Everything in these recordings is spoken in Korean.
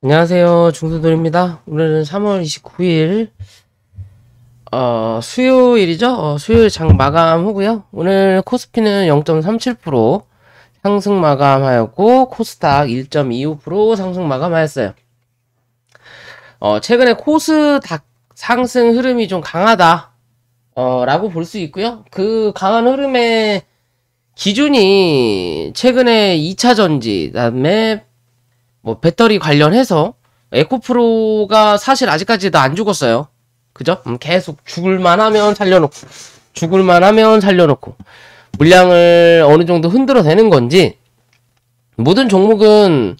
안녕하세요. 중소돌입니다. 오늘은 3월 29일 수요일이죠. 수요일 장 마감하고요. 오늘 코스피는 0.37% 상승 마감하였고 코스닥 1.25% 상승 마감하였어요. 최근에 코스닥 상승 흐름이 좀 강하다 라고 볼 수 있고요. 그 강한 흐름의 기준이 최근에 2차전지 그다음에 뭐 배터리 관련해서 에코프로가 사실 아직까지도 안 죽었어요. 그죠? 계속 죽을만 하면 살려놓고 물량을 어느 정도 흔들어 대는 건지, 모든 종목은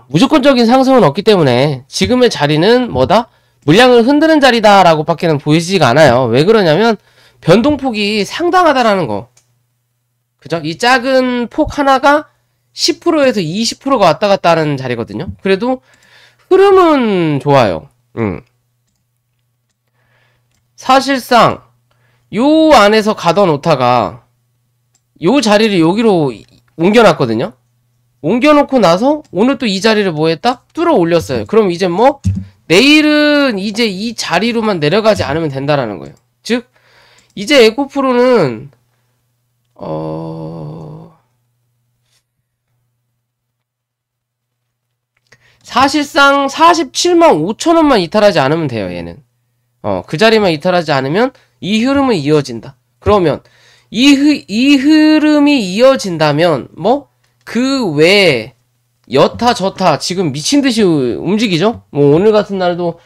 무조건적인 상승은 없기 때문에 지금의 자리는 뭐다? 물량을 흔드는 자리다라고 밖에는 보이지가 않아요. 왜 그러냐면 변동폭이 상당하다라는 거. 그죠? 이 작은 폭 하나가 10%에서 20%가 왔다 갔다 하는 자리거든요. 그래도 흐름은 좋아요. 사실상 요 안에서 가던 오타가 요 자리를 여기로 옮겨놨거든요. 옮겨놓고 나서 오늘 또 이 자리를 뭐 했다? 뚫어 올렸어요. 그럼 이제 뭐 내일은 이제 이 자리로만 내려가지 않으면 된다라는 거예요. 즉 이제 에코프로는 사실상 47만 5천원만 이탈하지 않으면 돼요. 얘는 그 자리만 이탈하지 않으면 이 흐름은 이어진다. 그러면 이 흐름이 이어진다면 뭐 그 외에 여타 저타 지금 미친듯이 움직이죠. 뭐 오늘 같은 날도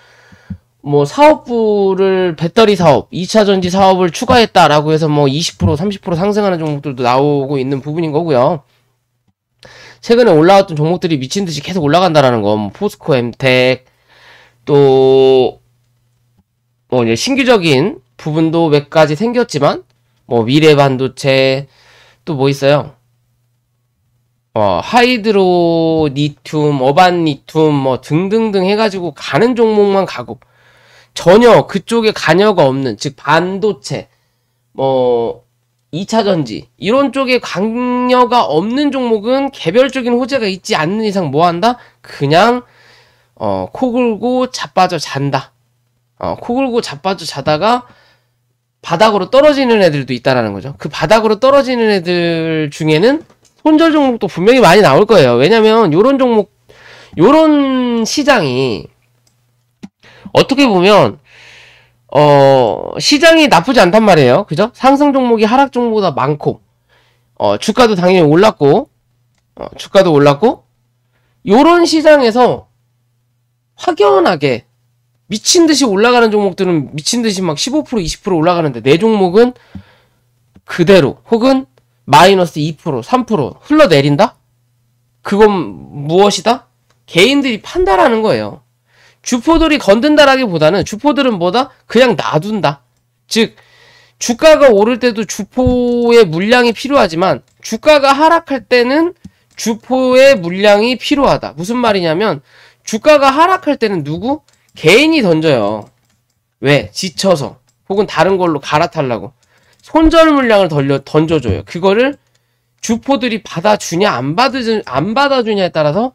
뭐 사업부를 배터리 사업 2차전지 사업을 추가했다라고 해서 뭐 20% 30% 상승하는 종목들도 나오고 있는 부분인 거고요. 최근에 올라왔던 종목들이 미친듯이 계속 올라간다라는 거, 뭐 포스코, 엠텍, 또 뭐 이제 신규적인 부분도 몇 가지 생겼지만, 뭐 미래반도체, 또 뭐 있어요? 하이드로 리튬, 어반 리튬, 뭐 등등등 해가지고 가는 종목만 가고, 전혀 그쪽에 관여가 없는, 즉 반도체, 뭐 2차전지 이런 쪽에 관여가 없는 종목은 개별적인 호재가 있지 않는 이상 뭐한다? 그냥 코 골고 자빠져 잔다. 코 골고 자빠져 자다가 바닥으로 떨어지는 애들도 있다라는 거죠. 그 바닥으로 떨어지는 애들 중에는 손절 종목도 분명히 많이 나올 거예요. 왜냐면 요런 종목, 요런 시장이 어떻게 보면 시장이 나쁘지 않단 말이에요. 그죠? 상승 종목이 하락 종목보다 많고, 주가도 당연히 올랐고, 요런 시장에서 확연하게 미친듯이 올라가는 종목들은 미친듯이 막 15% 20% 올라가는데 내 종목은 그대로 혹은 마이너스 2% 3% 흘러내린다? 그건 무엇이다? 개인들이 판단하는 거예요. 주포들이 건든다라기보다는 주포들은 뭐다? 그냥 놔둔다. 즉 주가가 오를 때도 주포의 물량이 필요하지만 주가가 하락할 때는 주포의 물량이 필요하다. 무슨 말이냐면 주가가 하락할 때는 누구? 개인이 던져요. 왜? 지쳐서 혹은 다른 걸로 갈아타려고 손절 물량을 던져줘요. 그거를 주포들이 받아주냐 안 받아주냐에 따라서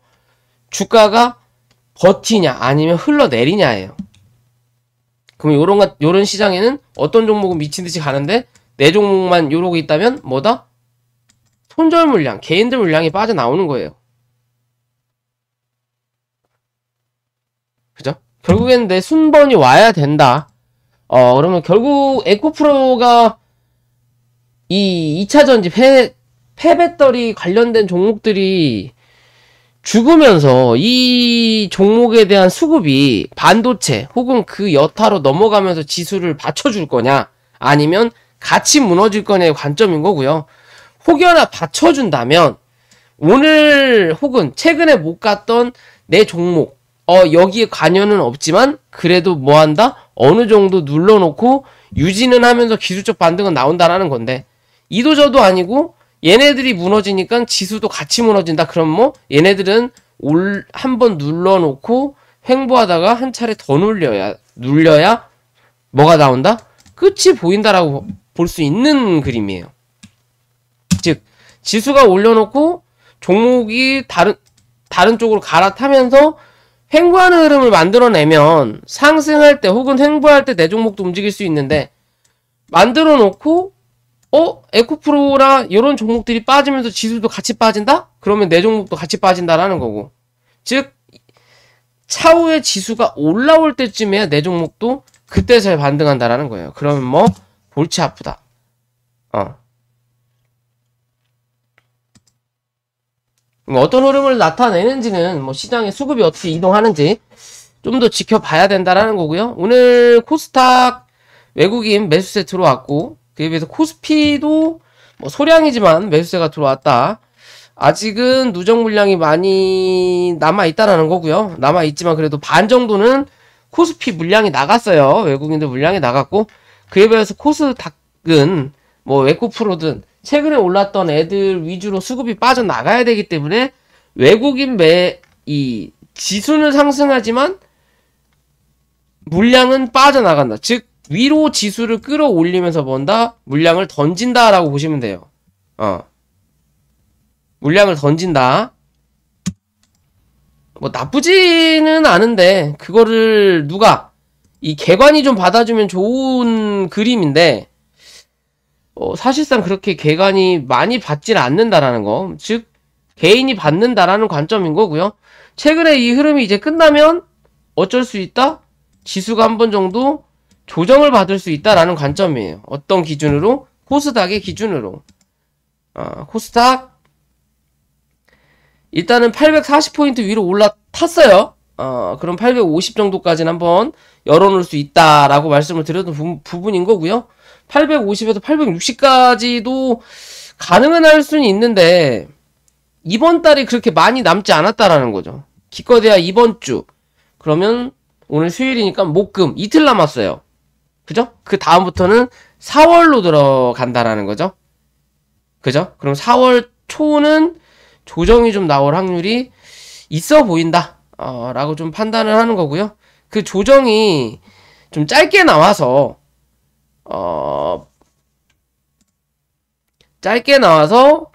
주가가 버티냐 아니면 흘러내리냐예요. 그럼 요런 시장에는 어떤 종목은 미친듯이 가는데 내 종목만 요러고 있다면 뭐다? 손절 물량, 개인들 물량이 빠져나오는 거예요. 그죠? 결국에는 내 순번이 와야 된다. 그러면 결국 에코프로가 이 2차전지 폐배터리 관련된 종목들이 죽으면서 이 종목에 대한 수급이 반도체 혹은 그 여타로 넘어가면서 지수를 받쳐줄 거냐 아니면 같이 무너질 거냐의 관점인 거고요. 혹여나 받쳐준다면 오늘 혹은 최근에 못 갔던 내 종목 여기에 관여는 없지만 그래도 뭐한다? 어느 정도 눌러놓고 유지는 하면서 기술적 반등은 나온다라는 건데 이도저도 아니고 얘네들이 무너지니까 지수도 같이 무너진다. 그럼 뭐 얘네들은 한번 눌러놓고 횡보하다가 한 차례 더 눌려야 뭐가 나온다? 끝이 보인다라고 볼 수 있는 그림이에요. 즉 지수가 올려놓고 종목이 다른 쪽으로 갈아타면서 횡보하는 흐름을 만들어내면 상승할 때 혹은 횡보할 때 내 종목도 움직일 수 있는데, 만들어 놓고 에코프로라 이런 종목들이 빠지면서 지수도 같이 빠진다? 그러면 내 종목도 같이 빠진다라는 거고, 즉 차후에 지수가 올라올 때쯤에야 내 종목도 그때 잘 반등한다라는 거예요. 그러면 뭐 골치 아프다. 어떤 흐름을 나타내는지는 뭐 시장의 수급이 어떻게 이동하는지 좀 더 지켜봐야 된다라는 거고요. 오늘 코스닥 외국인 매수세 들어왔고, 그에 비해서 코스피도 뭐 소량이지만 매수세가 들어왔다. 아직은 누적 물량이 많이 남아있다라는 거고요. 남아있지만 그래도 반 정도는 코스피 물량이 나갔어요. 외국인들 물량이 나갔고, 그에 비해서 코스닥은 뭐 에코프로든 최근에 올랐던 애들 위주로 수급이 빠져나가야 되기 때문에 외국인 이 지수는 상승하지만 물량은 빠져나간다. 즉 위로 지수를 끌어올리면서 뭔다? 물량을 던진다라고 보시면 돼요. 물량을 던진다. 뭐 나쁘지는 않은데 그거를 누가 이 개관이 좀 받아주면 좋은 그림인데, 사실상 그렇게 개관이 많이 받지는 않는다라는 거, 즉 개인이 받는다라는 관점인 거고요. 최근에 이 흐름이 이제 끝나면 어쩔 수 있다? 지수가 한 번 정도 조정을 받을 수 있다라는 관점이에요. 어떤 기준으로? 코스닥의 기준으로. 코스닥 일단은 840포인트 위로 올라탔어요. 그럼 850 정도까지는 한번 열어놓을 수 있다라고 말씀을 드렸던 부분인 거고요. 850에서 860까지도 가능은 할 수는 있는데, 이번 달이 그렇게 많이 남지 않았다라는 거죠. 기껏해야 이번 주. 그러면 오늘 수요일이니까 목금 이틀 남았어요. 그죠? 그 다음부터는 4월로 들어간다라는 거죠. 그죠? 그럼 4월 초는 조정이 좀 나올 확률이 있어 보인다. 라고 좀 판단을 하는 거고요. 그 조정이 좀 짧게 나와서, 짧게 나와서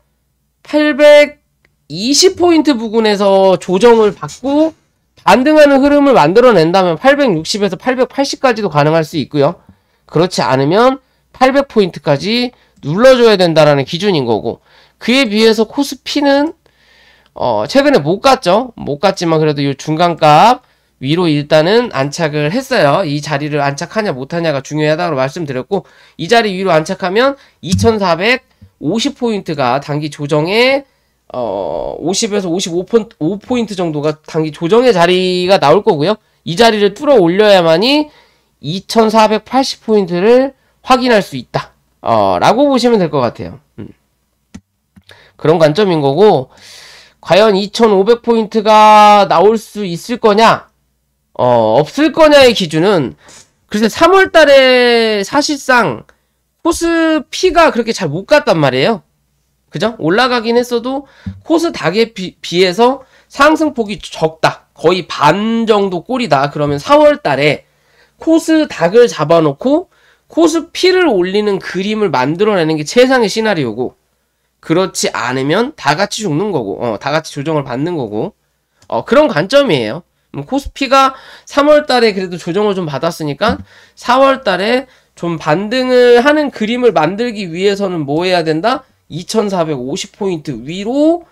820포인트 부근에서 조정을 받고 반등하는 흐름을 만들어낸다면 860에서 880까지도 가능할 수 있고요. 그렇지 않으면 800포인트까지 눌러줘야 된다라는 기준인 거고, 그에 비해서 코스피는 최근에 못 갔죠. 못 갔지만 그래도 이 중간값 위로 일단은 안착을 했어요. 이 자리를 안착하냐 못하냐가 중요하다고 말씀드렸고, 이 자리 위로 안착하면 2450포인트가 단기 조정에 50에서 55포인트 정도가 단기 조정의 자리가 나올 거고요. 이 자리를 뚫어 올려야만이 2480포인트를 확인할 수 있다. 라고 보시면 될 것 같아요. 그런 관점인 거고, 과연 2500포인트가 나올 수 있을 거냐? 없을 거냐의 기준은, 글쎄 3월 달에 사실상 코스피가 그렇게 잘 못 갔단 말이에요. 그죠? 올라가긴 했어도 코스닥에 비해서 상승폭이 적다. 거의 반 정도 꼴이다. 그러면 4월 달에 코스닥을 잡아놓고 코스피를 올리는 그림을 만들어내는 게 최상의 시나리오고, 그렇지 않으면 다 같이 죽는 거고, 다 같이 조정을 받는 거고, 그런 관점이에요. 코스피가 3월 달에 그래도 조정을 좀 받았으니까 4월 달에 좀 반등을 하는 그림을 만들기 위해서는 뭐 해야 된다? 2450포인트 위로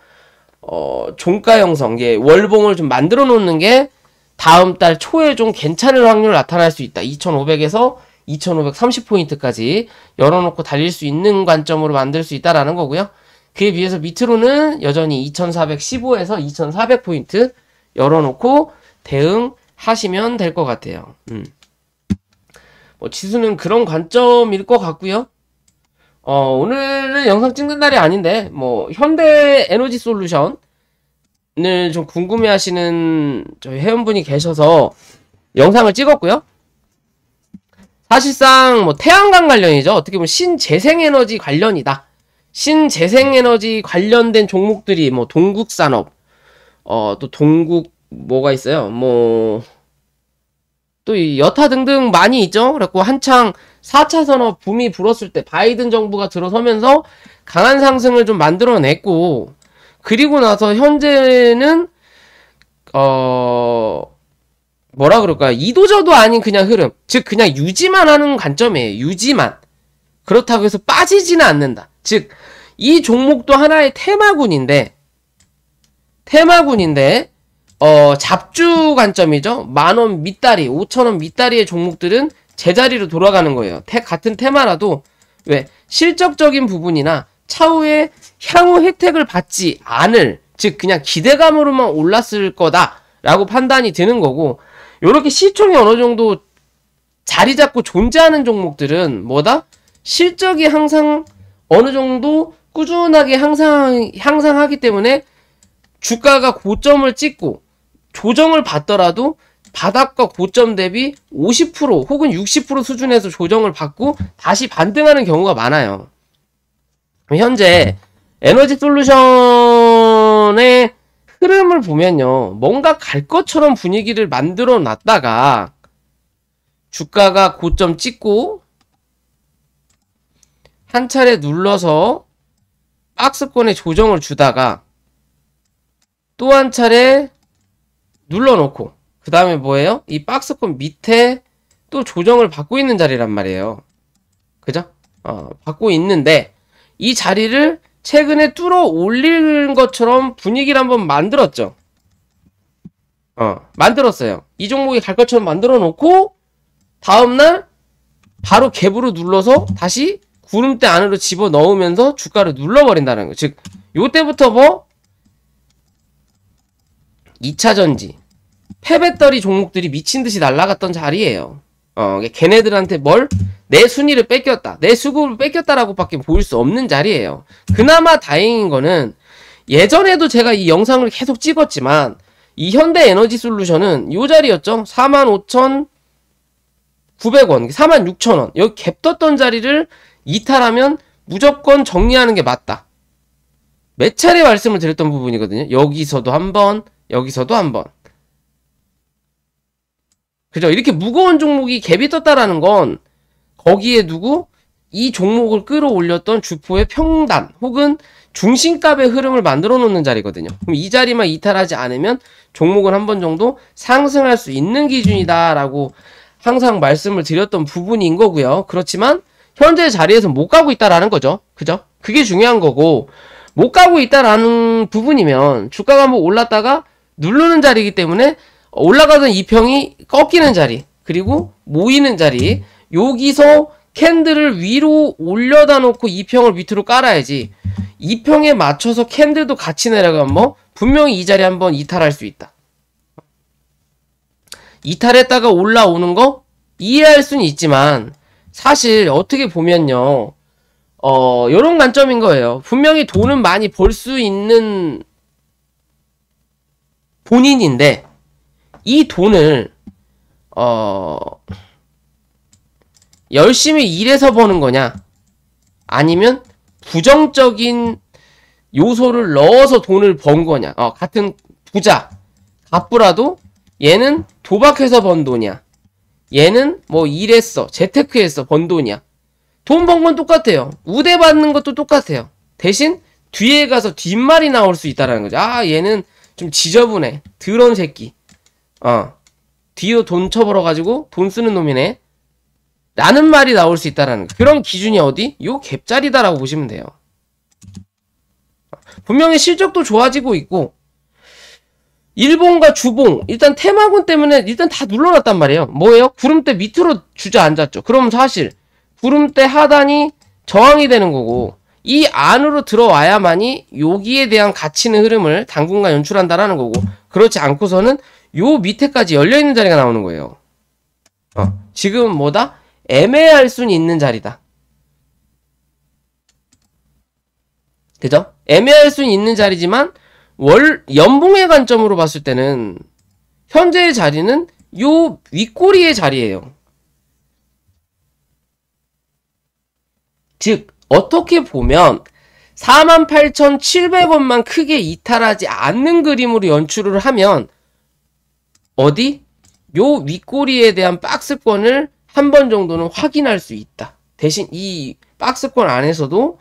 종가 형성, 월봉을 좀 만들어 놓는 게 다음 달 초에 좀 괜찮은 확률 나타날 수 있다. 2500에서 2530포인트까지 열어놓고 달릴 수 있는 관점으로 만들 수 있다라는 거고요. 그에 비해서 밑으로는 여전히 2415에서 2400포인트 열어놓고 대응하시면 될 것 같아요. 뭐 지수는 그런 관점일 것 같고요. 오늘은 영상 찍는 날이 아닌데, 뭐 현대 에너지 솔루션을 좀 궁금해 하시는 저희 회원분이 계셔서 영상을 찍었고요. 사실상 뭐 태양광 관련이죠. 어떻게 보면 신재생에너지 관련이다. 신재생에너지 관련된 종목들이 뭐 동국산업, 또 동국 뭐가 있어요. 뭐 또 여타 등등 많이 있죠. 그래갖고 한창 4차 산업 붐이 불었을 때 바이든 정부가 들어서면서 강한 상승을 좀 만들어냈고, 그리고 나서 현재는 뭐라 그럴까요? 이도저도 아닌 그냥 흐름. 즉, 그냥 유지만 하는 관점이에요. 유지만. 그렇다고 해서 빠지지는 않는다. 즉, 이 종목도 하나의 테마군인데, 잡주 관점이죠. 10,000원 밑다리, 5,000원 밑다리의 종목들은 제자리로 돌아가는 거예요. 같은 테마라도, 왜? 실적적인 부분이나 차후에 향후 혜택을 받지 않을, 즉, 그냥 기대감으로만 올랐을 거다라고 판단이 드는 거고, 요렇게 시총이 어느 정도 자리 잡고 존재하는 종목들은 뭐다? 실적이 항상 어느 정도 꾸준하게 향상하기 때문에 주가가 고점을 찍고 조정을 받더라도 바닥과 고점 대비 50% 혹은 60% 수준에서 조정을 받고 다시 반등하는 경우가 많아요. 현재 에너지 솔루션의 흐름을 보면요. 뭔가 갈 것처럼 분위기를 만들어 놨다가 주가가 고점 찍고 한 차례 눌러서 박스권에 조정을 주다가 또 한 차례 눌러놓고 그 다음에 뭐예요? 이 박스권 밑에 또 조정을 받고 있는 자리란 말이에요. 그죠? 받고 있는데 이 자리를 최근에 뚫어 올린 것처럼 분위기를 한번 만들었죠. 만들었어요. 이 종목이 갈 것처럼 만들어 놓고 다음날 바로 갭으로 눌러서 다시 구름대 안으로 집어 넣으면서 주가를 눌러버린다는 거. 즉 요때부터 뭐 2차전지 폐배터리 종목들이 미친듯이 날아갔던 자리예요. 걔네들한테 내 순위를 뺏겼다, 내 수급을 뺏겼다라고 밖에 보일 수 없는 자리예요. 그나마 다행인 거는 예전에도 제가 이 영상을 계속 찍었지만 이 현대에너지솔루션은 요 자리였죠. 45,900원, 46,000원 여기 갭 떴던 자리를 이탈하면 무조건 정리하는 게 맞다. 몇 차례 말씀을 드렸던 부분이거든요. 여기서도 한번, 여기서도 한번. 그죠? 이렇게 무거운 종목이 갭이 떴다라는 건 거기에 두고 이 종목을 끌어올렸던 주포의 평단 혹은 중심값의 흐름을 만들어 놓는 자리거든요. 그럼 이 자리만 이탈하지 않으면 종목은 한 번 정도 상승할 수 있는 기준이다라고 항상 말씀을 드렸던 부분인 거고요. 그렇지만 현재 자리에서 못 가고 있다라는 거죠. 그죠? 그게 중요한 거고, 못 가고 있다라는 부분이면 주가가 한번 올랐다가 누르는 자리이기 때문에 올라가던 이평이 꺾이는 자리, 그리고 모이는 자리, 여기서 캔들을 위로 올려다 놓고 이평을 밑으로 깔아야지 이평에 맞춰서 캔들도 같이 내려가면 뭐 분명히 이 자리 한번 이탈할 수 있다. 이탈했다가 올라오는 거 이해할 수는 있지만 사실 어떻게 보면요, 요런 관점인 거예요. 분명히 돈은 많이 벌 수 있는 본인인데 이 돈을 열심히 일해서 버는 거냐, 아니면 부정적인 요소를 넣어서 돈을 번 거냐. 같은 부자 갑부라도 얘는 도박해서 번 돈이야, 얘는 뭐 일했어, 재테크해서 번 돈이야. 돈 번 건 똑같아요. 우대 받는 것도 똑같아요. 대신 뒤에 가서 뒷말이 나올 수 있다라는 거죠. 얘는 좀 지저분해, 더러운 새끼, 뒤로 돈 쳐벌어가지고 돈 쓰는 놈이네 라는 말이 나올 수 있다라는 거. 그런 기준이 어디? 요 갭자리다라고 보시면 돼요. 분명히 실적도 좋아지고 있고 일봉과 주봉, 일단 테마군 때문에 일단 다 눌러놨단 말이에요. 뭐예요? 구름대 밑으로 주저앉았죠. 그럼 사실 구름대 하단이 저항이 되는 거고 이 안으로 들어와야만이 여기에 대한 가치 있는 흐름을 당분간 연출한다라는 거고, 그렇지 않고서는 요 밑에까지 열려있는 자리가 나오는 거예요. 지금 뭐다? 애매할 수는 있는 자리다. 그죠? 애매할 수는 있는 자리지만 연봉의 관점으로 봤을 때는 현재의 자리는 요 윗꼬리의 자리예요. 즉 어떻게 보면 48,700원만 크게 이탈하지 않는 그림으로 연출을 하면 어디? 요 윗꼬리에 대한 박스권을 한 번 정도는 확인할 수 있다. 대신 이 박스권 안에서도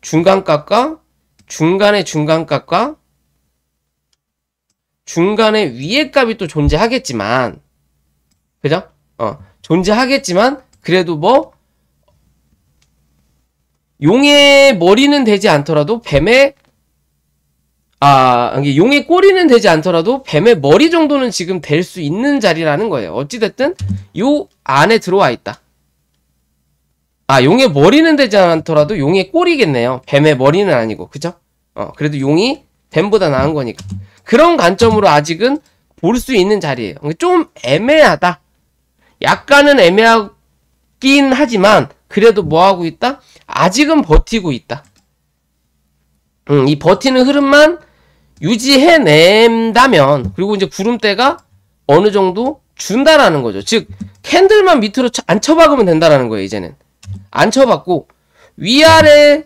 중간값과 중간의 중간값과 중간에 위에 값이 또 존재하겠지만, 그죠? 존재하겠지만, 그래도 뭐, 용의 머리는 되지 않더라도 뱀의 용의 꼬리는 되지 않더라도 뱀의 머리 정도는 지금 될 수 있는 자리라는 거예요. 어찌됐든 요 안에 들어와 있다. 용의 머리는 되지 않더라도 용의 꼬리겠네요. 뱀의 머리는 아니고, 그죠? 그래도 용이 뱀보다 나은 거니까. 그런 관점으로 아직은 볼 수 있는 자리예요. 좀 애매하다. 약간은 애매하긴 하지만 그래도 뭐하고 있다? 아직은 버티고 있다. 이 버티는 흐름만 유지해낸다면, 그리고 이제 구름대가 어느 정도 준다라는 거죠. 즉 캔들만 밑으로 안 쳐박으면 된다라는 거예요. 이제는 안 쳐박고 위아래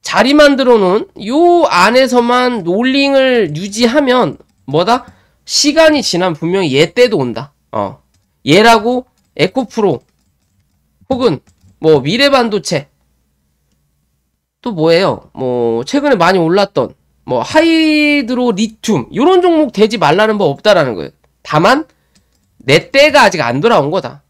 자리 만들어 놓은 요 안에서만 롤링을 유지하면 뭐다? 시간이 지나면 분명히 얘 때도 온다. 얘라고 에코프로 혹은 뭐 미래반도체 또 뭐예요? 뭐 최근에 많이 올랐던 뭐 하이드로 리튬 요런 종목 되지 말라는 법 없다라는 거예요. 다만 내 때가 아직 안 돌아온 거다.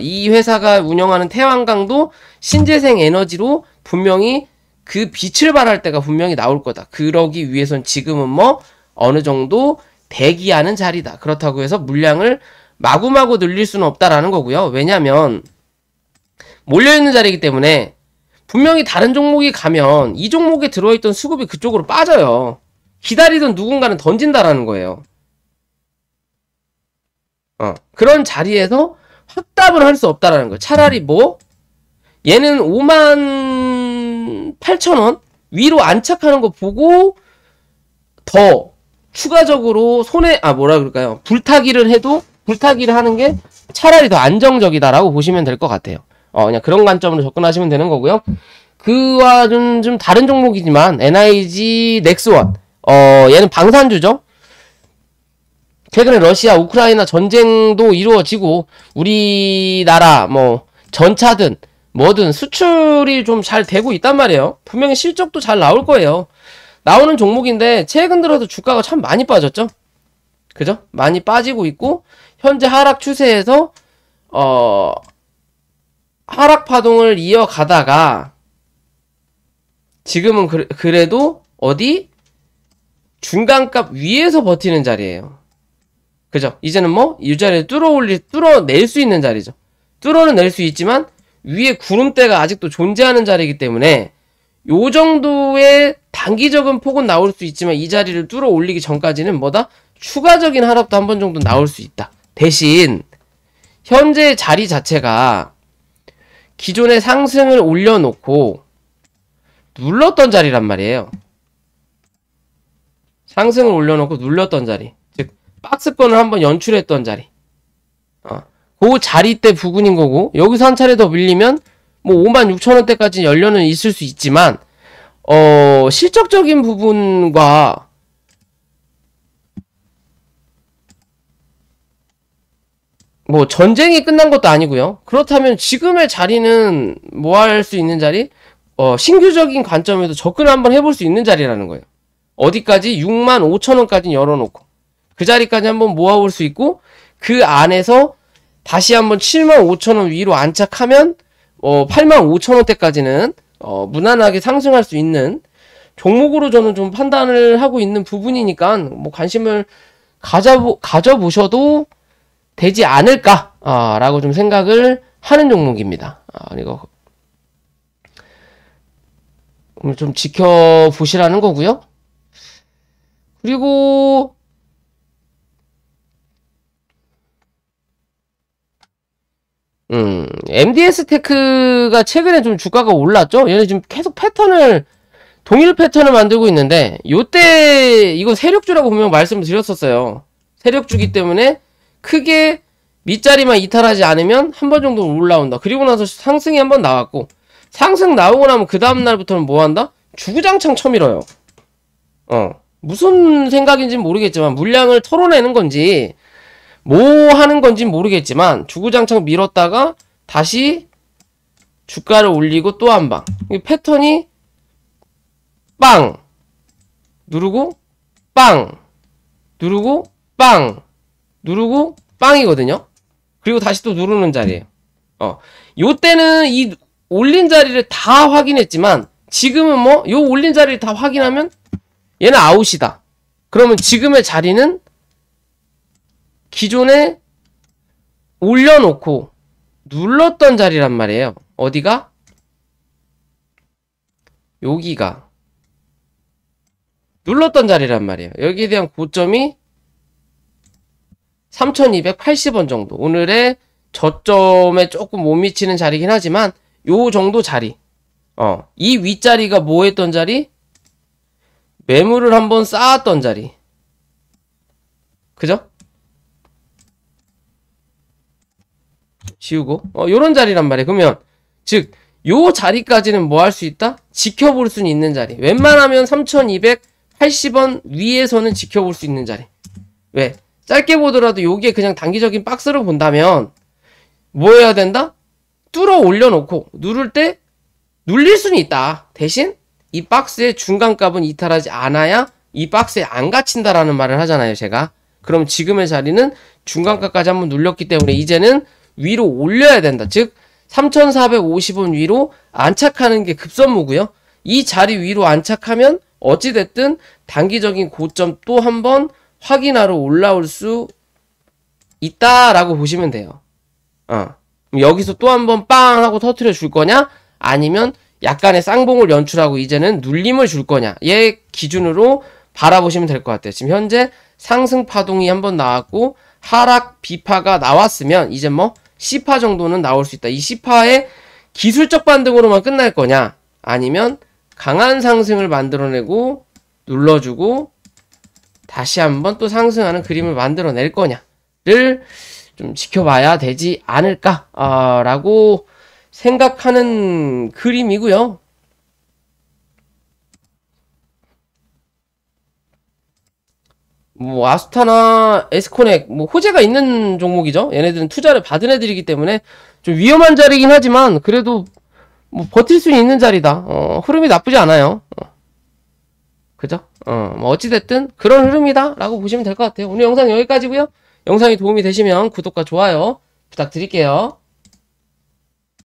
이 회사가 운영하는 태양광도 신재생 에너지로 분명히 그 빛을 발할 때가 분명히 나올 거다. 그러기 위해선 지금은 뭐 어느 정도 대기하는 자리다. 그렇다고 해서 물량을 마구마구 늘릴 수는 없다라는 거고요. 왜냐면 몰려있는 자리이기 때문에 분명히 다른 종목이 가면 이 종목에 들어있던 수급이 그쪽으로 빠져요. 기다리던 누군가는 던진다라는 거예요. 그런 자리에서 확답을 할 수 없다라는 거예요. 차라리 뭐 얘는 58,000원 위로 안착하는 거 보고 더 추가적으로 뭐라 그럴까요? 불타기를 하는 게 차라리 더 안정적이다라고 보시면 될 것 같아요. 그냥 그런 관점으로 접근하시면 되는 거고요. 그와 좀 다른 종목이지만 NIG 넥스원 얘는 방산주죠. 최근에 러시아 우크라이나 전쟁도 이루어지고 우리나라 뭐 전차든 뭐든 수출이 좀 잘 되고 있단 말이에요. 분명히 실적도 잘 나올 거예요. 나오는 종목인데 최근 들어서 주가가 참 많이 빠졌죠. 그죠? 많이 빠지고 있고 현재 하락 추세에서 하락 파동을 이어가다가 지금은 그래도 어디 중간값 위에서 버티는 자리예요. 그죠? 이제는 뭐 이 자리를 뚫어낼 수 있는 자리죠. 뚫어는 낼 수 있지만 위에 구름대가 아직도 존재하는 자리이기 때문에 요 정도의 단기적인 폭은 나올 수 있지만 이 자리를 뚫어 올리기 전까지는 뭐다? 추가적인 하락도 한 번 정도 나올 수 있다. 대신 현재 자리 자체가 기존의 상승을 올려놓고 눌렀던 자리란 말이에요. 상승을 올려놓고 눌렀던 자리. 즉 박스권을 한번 연출했던 자리. 그 자리 때 부근인 거고 여기서 한 차례 더 밀리면 뭐 56,000원대까지 열려는 있을 수 있지만 실적적인 부분과 뭐 전쟁이 끝난 것도 아니고요. 그렇다면 지금의 자리는 뭐 할 수 있는 자리? 신규적인 관점에서 접근을 한번 해볼 수 있는 자리라는 거예요. 어디까지? 65,000원까지 열어놓고 그 자리까지 한번 모아올 수 있고 그 안에서 다시 한번 75,000원 위로 안착하면 85,000원대까지는 무난하게 상승할 수 있는 종목으로 저는 좀 판단을 하고 있는 부분이니까 뭐 관심을 가져보셔도 되지 않을까 라고 좀 생각을 하는 종목입니다. 이거 좀 지켜보시라는 거고요. 그리고 MDS 테크가 최근에 좀 주가가 올랐죠? 얘는 지금 계속 동일 패턴을 만들고 있는데, 요때, 이거 세력주라고 분명 말씀을 드렸었어요. 세력주기 때문에 크게 밑자리만 이탈하지 않으면 한 번 정도 올라온다. 그리고 나서 상승이 한 번 나왔고, 상승 나오고 나면 그 다음날부터는 뭐 한다? 주구장창 쳐밀어요. 무슨 생각인지는 모르겠지만, 물량을 털어내는 건지, 뭐 하는 건지 모르겠지만 주구장창 밀었다가 다시 주가를 올리고 또 한 방. 이 패턴이 빵 누르고 빵 누르고 빵 누르고 빵이거든요. 그리고 다시 또 누르는 자리예요. 요때는 이 올린 자리를 다 확인했지만 지금은 뭐 요 올린 자리를 다 확인하면 얘는 아웃이다. 그러면 지금의 자리는 기존에 올려놓고 눌렀던 자리란 말이에요. 어디가? 여기가 눌렀던 자리란 말이에요. 여기에 대한 고점이 3280원 정도. 오늘의 저점에 조금 못 미치는 자리긴 하지만 요 정도 자리. 이 윗자리가 뭐 했던 자리? 매물을 한번 쌓았던 자리. 그죠? 지우고 요런 자리란 말이에요. 그러면 즉 요 자리까지는 뭐 할 수 있다? 지켜볼 수는 있는 자리. 웬만하면 3280원 위에서는 지켜볼 수 있는 자리. 왜? 짧게 보더라도 요게 그냥 단기적인 박스로 본다면 뭐 해야 된다? 뚫어 올려놓고 누를 때 눌릴 수는 있다. 대신 이 박스의 중간값은 이탈하지 않아야 이 박스에 안 갇힌다라는 말을 하잖아요, 제가. 그럼 지금의 자리는 중간값까지 한번 눌렸기 때문에 이제는 위로 올려야 된다. 즉 3450원 위로 안착하는 게 급선무고요. 이 자리 위로 안착하면 어찌됐든 단기적인 고점 또 한번 확인하러 올라올 수 있다라고 보시면 돼요. 그럼 여기서 또 한번 빵 하고 터트려 줄 거냐? 아니면 약간의 쌍봉을 연출하고 이제는 눌림을 줄 거냐? 얘 기준으로 바라보시면 될 것 같아요. 지금 현재 상승 파동이 한번 나왔고 하락 B파가 나왔으면 이제 뭐 C파 정도는 나올 수 있다. 이 C파의 기술적 반등으로만 끝날 거냐? 아니면 강한 상승을 만들어내고 눌러주고 다시 한번 또 상승하는 그림을 만들어낼 거냐를 좀 지켜봐야 되지 않을까 라고 생각하는 그림이고요. 뭐 아스타나 에스코넥 뭐 호재가 있는 종목이죠. 얘네들은 투자를 받은 애들이기 때문에 좀 위험한 자리긴 하지만 그래도 뭐 버틸 수 있는 자리다. 흐름이 나쁘지 않아요. 그죠? 뭐 어찌됐든 그런 흐름이다 라고 보시면 될 것 같아요. 오늘 영상 여기까지고요. 영상이 도움이 되시면 구독과 좋아요 부탁드릴게요.